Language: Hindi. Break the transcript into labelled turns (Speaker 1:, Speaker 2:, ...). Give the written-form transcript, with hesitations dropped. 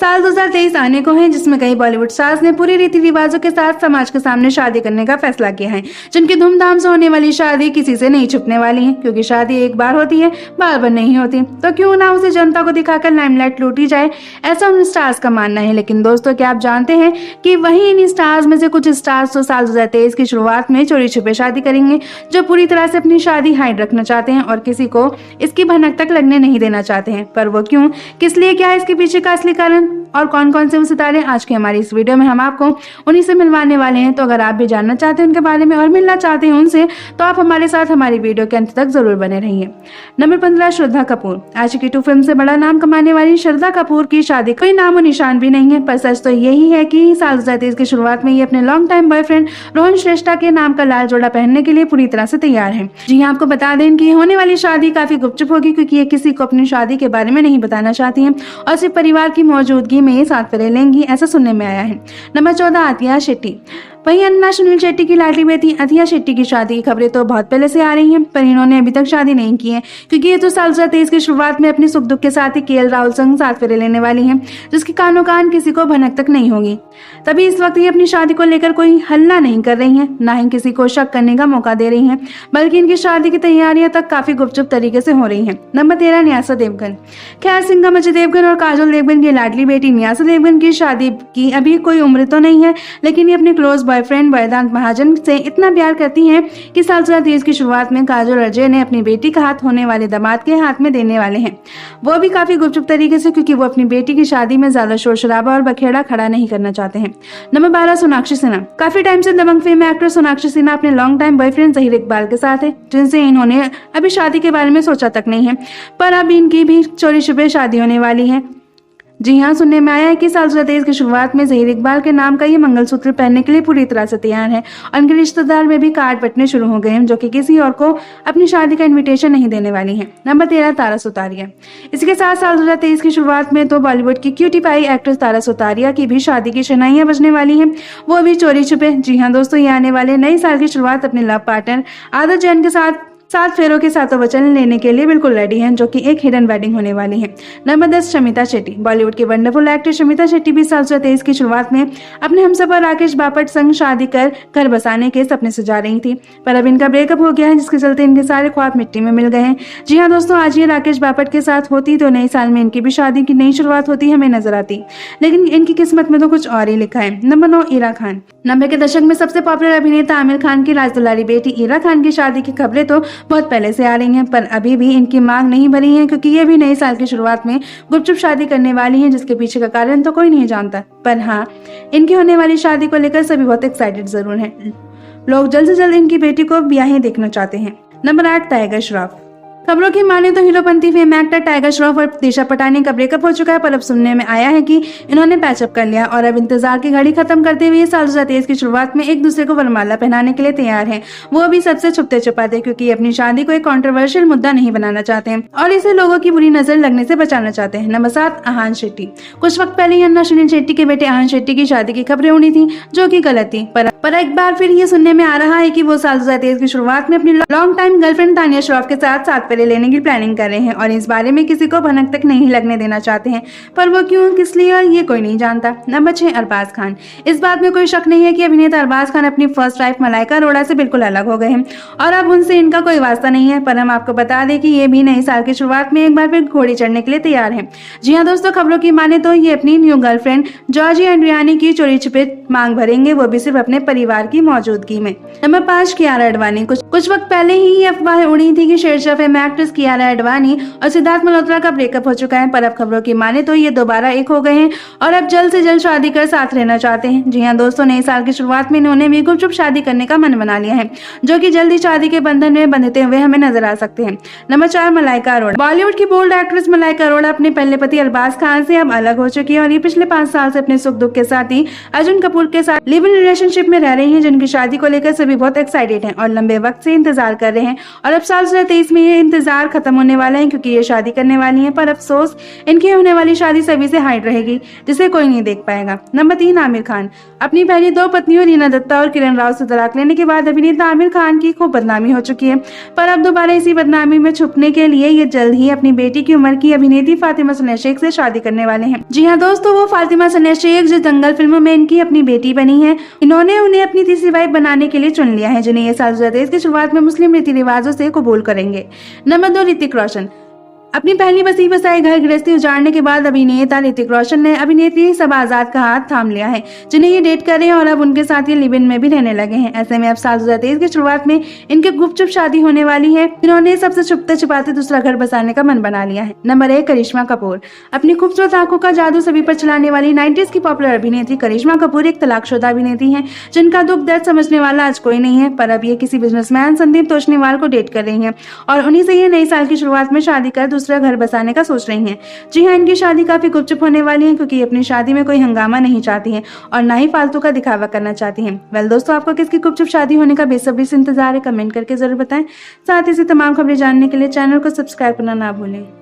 Speaker 1: साल 2023 आने को है जिसमें कई बॉलीवुड स्टार्स ने पूरी रीति रिवाजों के साथ समाज के सामने शादी करने का फैसला किया है, जिनकी धूमधाम से होने वाली शादी किसी से नहीं छुपने वाली है, क्योंकि शादी एक बार होती है, बार बार नहीं होती, तो क्यों ना उसे जनता को दिखाकर लाइमलाइट लूटी जाए, ऐसा उन स्टार्स का मानना है। लेकिन दोस्तों, क्या आप जानते हैं कि वही इन स्टार्स में से कुछ स्टार्स तो साल 2023 की शुरुआत में चोरी छुपे शादी करेंगे, जो पूरी तरह से अपनी शादी हाइड रखना चाहते हैं और किसी को इसकी भनक तक लगने नहीं देना चाहते हैं। पर वो क्यों, किस लिए, क्या है इसके पीछे का असली कारण और कौन कौन से वो सितारे, आज की हमारी इस वीडियो में हम आपको उन्हीं से मिलवाने वाले हैं। तो अगर आप भी जानना चाहते हैं उनके बारे में और मिलना चाहते हैं उनसे, तो आप हमारे साथ हमारी वीडियो के अंत तक जरूर बने रहिए। नंबर 15, श्रद्धा कपूर। आशिकी 2 फिल्म से बड़ा नाम कमाने वाली श्रद्धा कपूर की शादी कोई नामो निशान भी नहीं है, पर सच तो यही है कि साल 2023 की शुरुआत में ये अपने लॉन्ग टाइम बॉयफ्रेंड रोहन श्रेष्ठा के नाम का लाल जोड़ा पहनने के लिए पूरी तरह से तैयार है। जी हाँ, आपको बता दें कि होने वाली शादी काफी गुपचुप होगी, क्योंकि ये किसी को अपनी शादी के बारे में नहीं बताना चाहती है और सिर्फ परिवार की मौजूदगी में ये साथ फेरे लेंगी, ऐसा सुनने में आया है। नंबर 14, अथिया शेट्टी। वहीं अन्ना सुनील शेट्टी की लाडली बेटी अथिया शेट्टी की शादी की खबरें तो बहुत पहले से आ रही हैं, पर इन्होंने अभी तक शादी नहीं की है, क्योंकि ये तो साल 2023 की शुरुआत में अपनी सुख दुख के साथ ही केएल राहुल संग साथ फेरे लेने वाली हैं, जिसकी कानो कान किसी को भनक तक नहीं होगी। तभी इस वक्त ये अपनी शादी को लेकर कोई हल्ला नहीं कर रही हैं, ना ही किसी को शक करने का मौका दे रही हैं, बल्कि इनकी शादी की तैयारियां तक काफी गुपचुप तरीके से हो रही हैं। नंबर 13, न्यासा देवगन। खैर, सिंघम अजय देवगन और काजोल देवगन की लाडली बेटी न्यासा देवगन की शादी की अभी कोई उम्र तो नहीं है, लेकिन ये अपने क्लोज बॉयफ्रेंड वेदांत महाजन से इतना प्यार करती हैं कि साल 2023 की शुरुआत में काजोल अजय ने अपनी बेटी का हाथ होने वाले दामाद के हाथ में देने वाले हैं, वो भी काफी गुपचुप तरीके से, क्योंकि वो अपनी बेटी की शादी में ज्यादा शोर शराबा और बखेड़ा खड़ा नहीं करना चाहते हैं। नंबर 12, सोनाक्षी सिन्हा। काफी टाइम से दबंग फेम एक्टर सोनाक्षी सिन्हा अपने long time boyfriend Zaheer Iqbal के साथ है, जिनसे इन्होंने अभी शादी के बारे में सोचा तक नहीं है, पर अब इनकी भी चोरी छुपे शादी होने वाली है। जी हाँ, सुनने में आया है कि साल 2023 की शुरुआत में जहीर इकबाल के नाम का ये मंगलसूत्र पहनने के लिए पूरी तरह से तैयार है और उनके रिश्तेदार में भी कार्ड बंटने शुरू हो गए हैं, जो कि किसी और को अपनी शादी का इनविटेशन नहीं देने वाली हैं। नंबर 13, तारा सुतारिया। इसके साथ साल 2023 की शुरुआत में तो बॉलीवुड की cutie pie actress Tara Sutaria की भी शादी की शहनाइयां बजने वाली है, वो भी चोरी छुपे। जी हाँ दोस्तों, ये आने वाले नए साल की शुरुआत अपने लव पार्टनर आदर्श जैन के साथ 7 फेरों के सातों वचन लेने के लिए बिल्कुल रेडी हैं, जो कि एक हिडन वेडिंग होने वाली है। नंबर 10, शमिता शेट्टी। बॉलीवुड की वंडरफुल एक्ट्रेस शमिता शेट्टी भी साल 2023 की शुरुआत में अपने हमसफर राकेश बापट संग शादी कर घर बसाने के सपने सजा रही थी, पर अब इनका ब्रेकअप हो गया है, जिसके चलते इनके सारे ख्वाब मिट्टी में मिल गए हैं। जी हाँ दोस्तों, आज ये राकेश बापट के साथ होती तो नए साल में इनकी भी शादी की नई शुरुआत होती हमें नजर आती, लेकिन इनकी किस्मत में तो कुछ और ही लिखा है। नंबर 9, ईरा खान। 90 के दशक में सबसे पॉपुलर अभिनेता आमिर खान की राजदुलारी बेटी ईरा खान की शादी की खबरें तो बहुत पहले से आ रही हैं, पर अभी भी इनकी मांग नहीं भरी है, क्योंकि ये भी नए साल की शुरुआत में गुपचुप शादी करने वाली हैं, जिसके पीछे का कारण तो कोई नहीं जानता। पर हाँ, इनकी होने वाली शादी को लेकर सभी बहुत एक्साइटेड जरूर हैं। लोग जल्द से जल्द इनकी बेटी को ब्याह देखना चाहते हैं। Number 8, tiger Shroff. खबरों की माने तो Heropanti fame actor tiger Shroff और दिशा पटानी का ब्रेकअप हो चुका है, पर अब सुनने में आया है कि इन्होंने पैचअप कर लिया और अब इंतजार की घड़ी खत्म करते हुए साल 2023 की शुरुआत में एक दूसरे को वरमाला पहनाने के लिए तैयार हैं। वो भी सबसे छुपते छुपाते, क्योंकि अपनी शादी को एक कंट्रोवर्शियल मुद्दा नहीं बनाना चाहते हैं और इसे लोगों की बुरी नजर लगने से बचाना चाहते हैं। नंबर 7, आहान शेट्टी। कुछ वक्त पहले ही अन्ना सुनील शेट्टी के बेटे आहान शेट्टी की शादी की खबरें उड़ी थी, जो की गलत थी, पर एक बार फिर ये सुनने में आ रहा है कि वो साल 2023 की शुरुआत में अपनी long time girlfriend Tania Shroff के साथ फेरे लेने की प्लानिंग कर रहे हैं और इस बारे में किसी को भनक तक नहीं लगने देना चाहते हैं, पर वो क्यों, किस लिए, ये कोई नहीं जानता। नंबर 6, अरबाज खान। इस बात में कोई शक नहीं है कि अभिनेता अरबाज खान अपनी फर्स्ट वाइफ मलाइका अरोड़ा से बिल्कुल अलग हो गए हैं और अब उनसे इनका कोई वास्ता नहीं है, पर हम आपको बता दें कि ये भी नए साल की शुरुआत में एक बार फिर घोड़ी चढ़ने के लिए तैयार है। जी हाँ दोस्तों, खबरों की माने तो ये अपनी न्यू गर्लफ्रेंड जॉर्जी एंड्रियानी की चोरी छुपे मांग भरेंगे, वो भी सिर्फ अपने परिवार की मौजूदगी में। नंबर 5, कियारा आडवाणी। कुछ वक्त पहले ही ये अफवाह उड़ी थी कि शेरशाह फेम एक्ट्रेस कियारा आडवाणी और सिद्धार्थ मल्होत्रा का ब्रेकअप हो चुका है, पर अब खबरों की माने तो ये दोबारा एक हो गए हैं और अब जल्द से जल्द शादी कर साथ रहना चाहते हैं। जी हाँ दोस्तों, नए साल की शुरुआत में इन्होंने भी गुपचुप शादी करने का मन बना लिया है, जो कि जल्दी शादी के बंधन में बंधते हुए हमें नजर आ सकते हैं। नंबर 4, मलाइका अरोड़ा। बॉलीवुड की बोल्ड एक्ट्रेस मलाइका अरोड़ा अपने पहले पति अरबाज खान से अब अलग हो चुकी है और ये पिछले 5 साल से अपने सुख दुख के साथ ही अर्जुन कपूर के साथ लिव इन रिलेशनशिप में रह रही हैं, जिनकी शादी को लेकर सभी बहुत एक्साइटेड हैं और लंबे वक्त से इंतजार कर रहे हैं और अब साल 2023 में ये इंतजार खत्म होने वाला है क्योंकि ये शादी करने वाली हैं, पर अफसोस इनकी होने वाली शादी सभी से हाइड रहेगी, जिसे कोई नहीं देख पाएगा। नंबर 3, आमिर खान। अपनी पहली 2 पत्नियों रीना दत्ता और किरण राव से तलाक लेने के बाद अभिनेता आमिर खान की खूब बदनामी हो चुकी है, पर अब दोबारा इसी बदनामी में छुपने के लिए ये जल्द ही अपनी बेटी की उम्र की अभिनेत्री फातिमा सना शेख से शादी करने वाले हैं। जी हाँ दोस्तों, वो फातिमा सना शेख जो दंगल फिल्म में इनकी अपनी बेटी बनी है। इन्होंने उन्हें अपनी तीसरी वाइफ बनाने के लिए चुन लिया है, जिन्हें ये साल 2023 की शुरुआत में मुस्लिम रीति रिवाजों से कबूल करेंगे। नंबर 2, ऋतिक रोशन। अपनी पहली बसी बसाई घर गृहस्थी उजाड़ने के बाद अभिनेता ऋतिक रोशन ने अभिनेत्री सबा आजाद का हाथ थाम लिया है, जिन्हें ये डेट कर रहे हैं और अब उनके साथ ये लिव इन में भी रहने लगे हैं। ऐसे में अब साल 2023 की शुरुआत में इनके गुपचुप शादी होने वाली है। इन्होंने सबसे छुपते छिपाते दूसरा घर बसाने का मन बना लिया है। नंबर 1, करिश्मा कपूर। अपनी खूबसूरत आंखों का जादू सभी पर चलाने वाली 90s की पॉपुलर अभिनेत्री करिश्मा कपूर एक तलाकशुदा अभिनेत्री है, जिनका दुख दर्द समझने वाला आज कोई नहीं है, पर अब ये किसी बिजनेसमैन संदीप तोषनीवाल को डेट कर रही है और उन्हीं से ये नए साल की शुरुआत में शादी कर दूसरा घर बसाने का सोच रही हैं। जी हाँ, इनकी शादी काफी गुपचुप होने वाली है क्योंकि ये अपनी शादी में कोई हंगामा नहीं चाहती हैं और ना ही फालतू का दिखावा करना चाहती हैं। वेल दोस्तों, आपको किसकी गुपचुप शादी होने का बेसब्री से इंतजार है? कमेंट करके जरूर बताएं। साथ ही तमाम खबरें जानने के लिए चैनल को सब्सक्राइब करना ना भूलें।